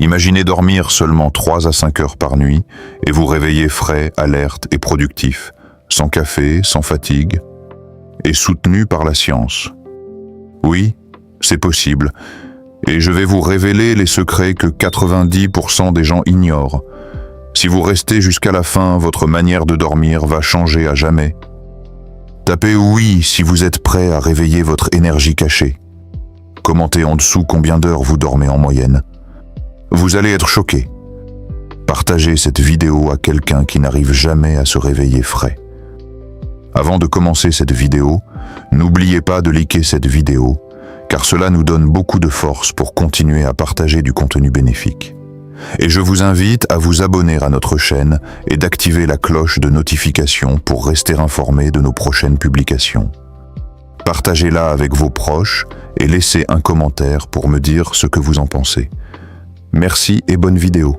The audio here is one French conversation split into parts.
Imaginez dormir seulement 3 à 5 heures par nuit et vous réveiller frais, alerte et productif, sans café, sans fatigue, et soutenu par la science. Oui, c'est possible, et je vais vous révéler les secrets que 90% des gens ignorent. Si vous restez jusqu'à la fin, votre manière de dormir va changer à jamais. Tapez oui si vous êtes prêt à réveiller votre énergie cachée. Commentez en dessous combien d'heures vous dormez en moyenne. Vous allez être choqué. Partagez cette vidéo à quelqu'un qui n'arrive jamais à se réveiller frais. Avant de commencer cette vidéo, n'oubliez pas de liker cette vidéo, car cela nous donne beaucoup de force pour continuer à partager du contenu bénéfique. Et je vous invite à vous abonner à notre chaîne et d'activer la cloche de notification pour rester informé de nos prochaines publications. Partagez-la avec vos proches et laissez un commentaire pour me dire ce que vous en pensez. Merci et bonne vidéo.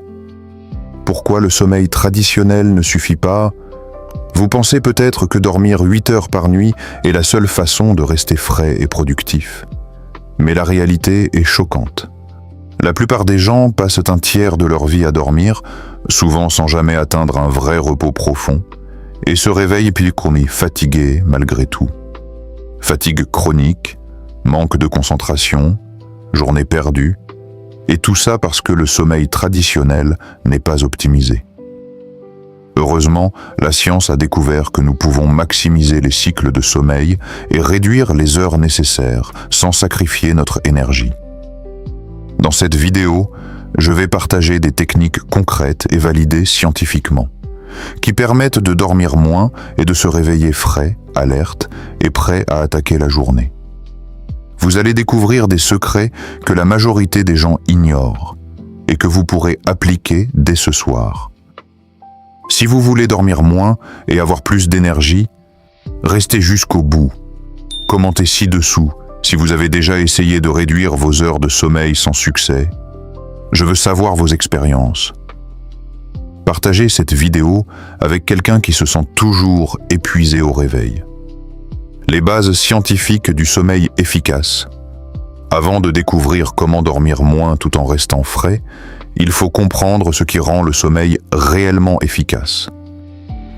Pourquoi le sommeil traditionnel ne suffit pas? Vous pensez peut-être que dormir 8 heures par nuit est la seule façon de rester frais et productif. Mais la réalité est choquante. La plupart des gens passent un tiers de leur vie à dormir, souvent sans jamais atteindre un vrai repos profond, et se réveillent fatigués malgré tout. Fatigue chronique, manque de concentration, journée perdue, et tout ça parce que le sommeil traditionnel n'est pas optimisé. Heureusement, la science a découvert que nous pouvons maximiser les cycles de sommeil et réduire les heures nécessaires sans sacrifier notre énergie. Dans cette vidéo, je vais partager des techniques concrètes et validées scientifiquement, qui permettent de dormir moins et de se réveiller frais, alerte et prêt à attaquer la journée. Vous allez découvrir des secrets que la majorité des gens ignorent et que vous pourrez appliquer dès ce soir. Si vous voulez dormir moins et avoir plus d'énergie, restez jusqu'au bout. Commentez ci-dessous si vous avez déjà essayé de réduire vos heures de sommeil sans succès. Je veux savoir vos expériences. Partagez cette vidéo avec quelqu'un qui se sent toujours épuisé au réveil. Les bases scientifiques du sommeil efficace. Avant de découvrir comment dormir moins tout en restant frais, il faut comprendre ce qui rend le sommeil réellement efficace.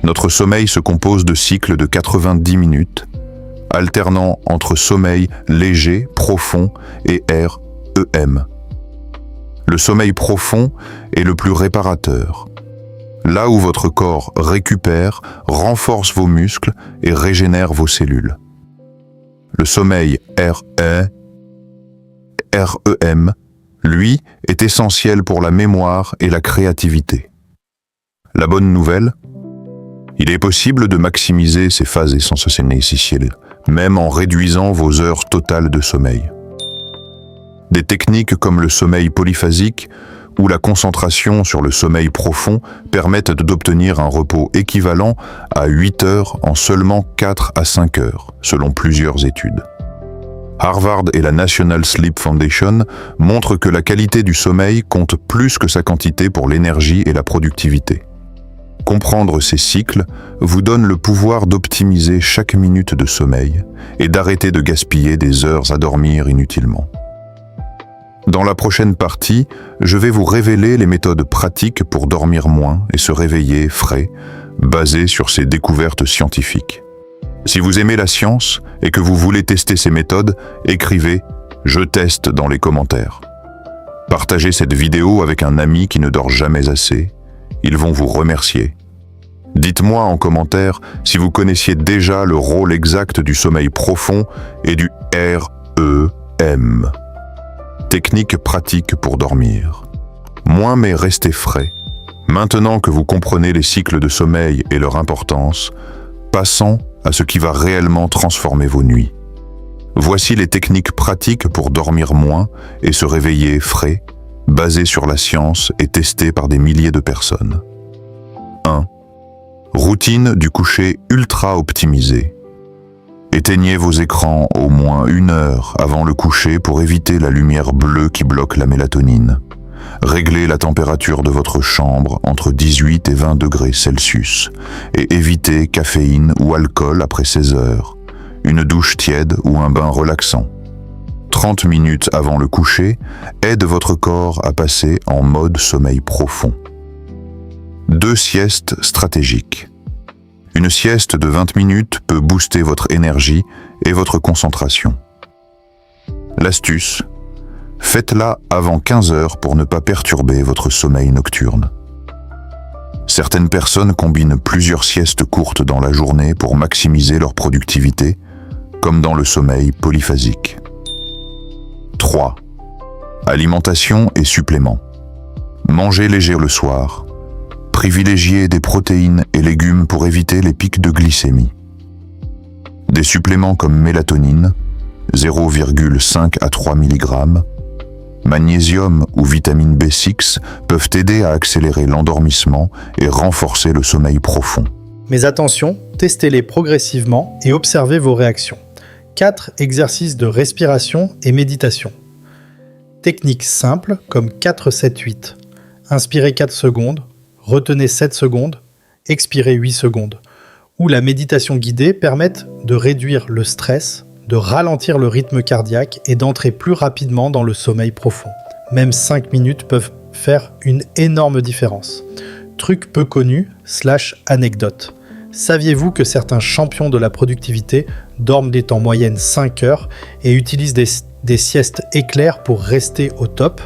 Notre sommeil se compose de cycles de 90 minutes, alternant entre sommeil léger, profond et REM. Le sommeil profond est le plus réparateur. Là où votre corps récupère, renforce vos muscles et régénère vos cellules. Le sommeil REM, lui, est essentiel pour la mémoire et la créativité. La bonne nouvelle, il est possible de maximiser ces phases essentielles, même en réduisant vos heures totales de sommeil. Des techniques comme le sommeil polyphasique ou la concentration sur le sommeil profond permettent d'obtenir un repos équivalent à 8 heures en seulement 4 à 5 heures, selon plusieurs études. Harvard et la National Sleep Foundation montrent que la qualité du sommeil compte plus que sa quantité pour l'énergie et la productivité. Comprendre ces cycles vous donne le pouvoir d'optimiser chaque minute de sommeil et d'arrêter de gaspiller des heures à dormir inutilement. Dans la prochaine partie, je vais vous révéler les méthodes pratiques pour dormir moins et se réveiller frais, basées sur ces découvertes scientifiques. Si vous aimez la science et que vous voulez tester ces méthodes, écrivez « Je teste » dans les commentaires. Partagez cette vidéo avec un ami qui ne dort jamais assez. Ils vont vous remercier. Dites-moi en commentaire si vous connaissiez déjà le rôle exact du sommeil profond et du REM. Technique pratique pour dormir. Moins mais restez frais. Maintenant que vous comprenez les cycles de sommeil et leur importance, passons à ce qui va réellement transformer vos nuits. Voici les techniques pratiques pour dormir moins et se réveiller frais, basées sur la science et testées par des milliers de personnes. 1. Routine du coucher ultra optimisée. Éteignez vos écrans au moins 1 heure avant le coucher pour éviter la lumière bleue qui bloque la mélatonine. Réglez la température de votre chambre entre 18 et 20 degrés Celsius et évitez caféine ou alcool après 16 heures, une douche tiède ou un bain relaxant. 30 minutes avant le coucher aide votre corps à passer en mode sommeil profond. 2 siestes stratégiques. Une sieste de 20 minutes peut booster votre énergie et votre concentration. L'astuce, faites-la avant 15 heures pour ne pas perturber votre sommeil nocturne. Certaines personnes combinent plusieurs siestes courtes dans la journée pour maximiser leur productivité, comme dans le sommeil polyphasique. 3. Alimentation et suppléments. Mangez léger le soir. Privilégiez des protéines et légumes pour éviter les pics de glycémie. Des suppléments comme mélatonine, 0,5 à 3 mg, magnésium ou vitamine B6 peuvent aider à accélérer l'endormissement et renforcer le sommeil profond. Mais attention, testez-les progressivement et observez vos réactions. 4 exercices de respiration et méditation. Techniques simples comme 4-7-8. Inspirez 4 secondes, retenez 7 secondes, expirez 8 secondes. Ou la méditation guidée permettent de réduire le stress, de ralentir le rythme cardiaque et d'entrer plus rapidement dans le sommeil profond. Même 5 minutes peuvent faire une énorme différence. Truc peu connu / anecdote. Saviez-vous que certains champions de la productivité dorment en moyenne 5 heures et utilisent des siestes éclairs pour rester au top,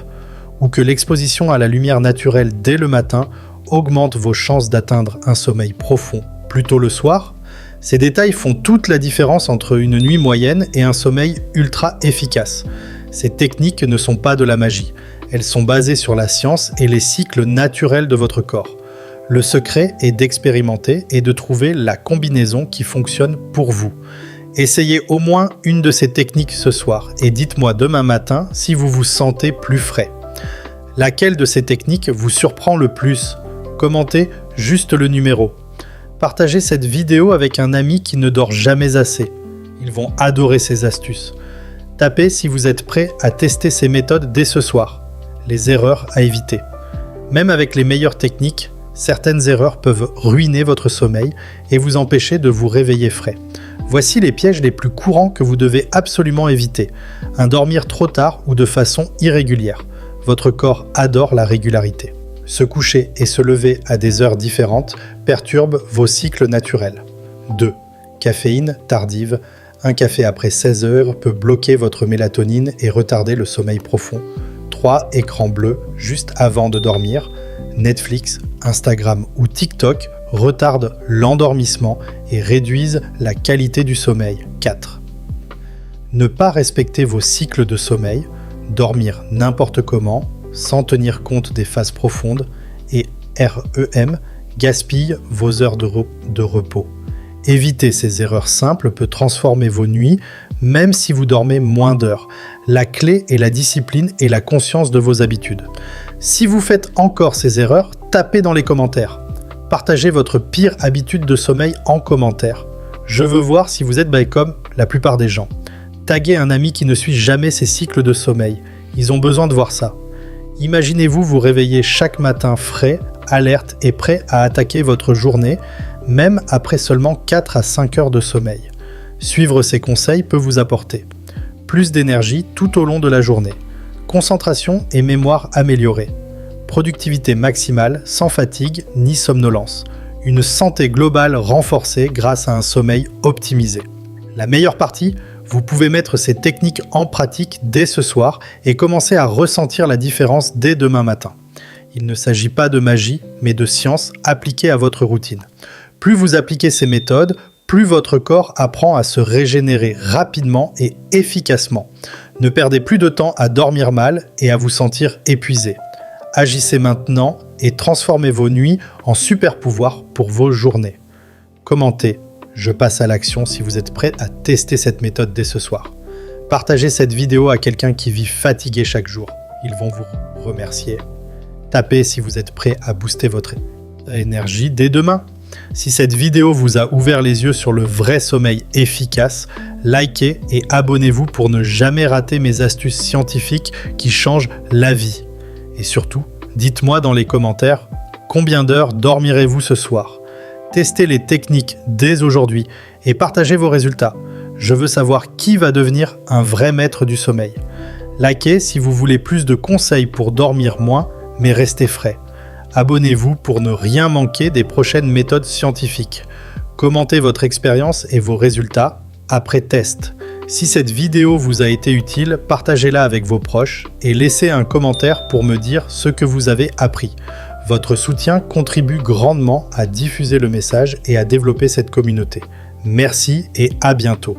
ou que l'exposition à la lumière naturelle dès le matin augmente vos chances d'atteindre un sommeil profond plus tôt le soir? Ces détails font toute la différence entre une nuit moyenne et un sommeil ultra efficace. Ces techniques ne sont pas de la magie. Elles sont basées sur la science et les cycles naturels de votre corps. Le secret est d'expérimenter et de trouver la combinaison qui fonctionne pour vous. Essayez au moins une de ces techniques ce soir et dites-moi demain matin si vous vous sentez plus frais. Laquelle de ces techniques vous surprend le plus? Commentez juste le numéro. Partagez cette vidéo avec un ami qui ne dort jamais assez. Ils vont adorer ces astuces. Tapez si vous êtes prêt à tester ces méthodes dès ce soir. Les erreurs à éviter. Même avec les meilleures techniques, certaines erreurs peuvent ruiner votre sommeil et vous empêcher de vous réveiller frais. Voici les pièges les plus courants que vous devez absolument éviter. Un dormir trop tard ou de façon irrégulière. Votre corps adore la régularité. Se coucher et se lever à des heures différentes perturbe vos cycles naturels. 2. Caféine tardive. Un café après 16 heures peut bloquer votre mélatonine et retarder le sommeil profond. 3. Écran bleu juste avant de dormir. Netflix, Instagram ou TikTok retardent l'endormissement et réduisent la qualité du sommeil. 4. Ne pas respecter vos cycles de sommeil, dormir n'importe comment, sans tenir compte des phases profondes, et REM, gaspille vos heures de repos. Éviter ces erreurs simples peut transformer vos nuits, même si vous dormez moins d'heures. La clé est la discipline et la conscience de vos habitudes. Si vous faites encore ces erreurs, tapez dans les commentaires. Partagez votre pire habitude de sommeil en commentaire. Je veux voir si vous êtes comme la plupart des gens. Taguez un ami qui ne suit jamais ses cycles de sommeil. Ils ont besoin de voir ça. Imaginez-vous vous réveiller chaque matin frais, alerte et prêt à attaquer votre journée, même après seulement 4 à 5 heures de sommeil. Suivre ces conseils peut vous apporter plus d'énergie tout au long de la journée, concentration et mémoire améliorée, productivité maximale sans fatigue ni somnolence, une santé globale renforcée grâce à un sommeil optimisé. La meilleure partie, vous pouvez mettre ces techniques en pratique dès ce soir et commencer à ressentir la différence dès demain matin. Il ne s'agit pas de magie, mais de science appliquée à votre routine. Plus vous appliquez ces méthodes, plus votre corps apprend à se régénérer rapidement et efficacement. Ne perdez plus de temps à dormir mal et à vous sentir épuisé. Agissez maintenant et transformez vos nuits en super pouvoirs pour vos journées. Commentez. Je passe à l'action si vous êtes prêt à tester cette méthode dès ce soir. Partagez cette vidéo à quelqu'un qui vit fatigué chaque jour. Ils vont vous remercier. Tapez si vous êtes prêt à booster votre énergie dès demain. Si cette vidéo vous a ouvert les yeux sur le vrai sommeil efficace, likez et abonnez-vous pour ne jamais rater mes astuces scientifiques qui changent la vie. Et surtout, dites-moi dans les commentaires combien d'heures dormirez-vous ce soir. Testez les techniques dès aujourd'hui et partagez vos résultats. Je veux savoir qui va devenir un vrai maître du sommeil. Likez si vous voulez plus de conseils pour dormir moins, mais rester frais. Abonnez-vous pour ne rien manquer des prochaines méthodes scientifiques. Commentez votre expérience et vos résultats après test. Si cette vidéo vous a été utile, partagez-la avec vos proches et laissez un commentaire pour me dire ce que vous avez appris. Votre soutien contribue grandement à diffuser le message et à développer cette communauté. Merci et à bientôt.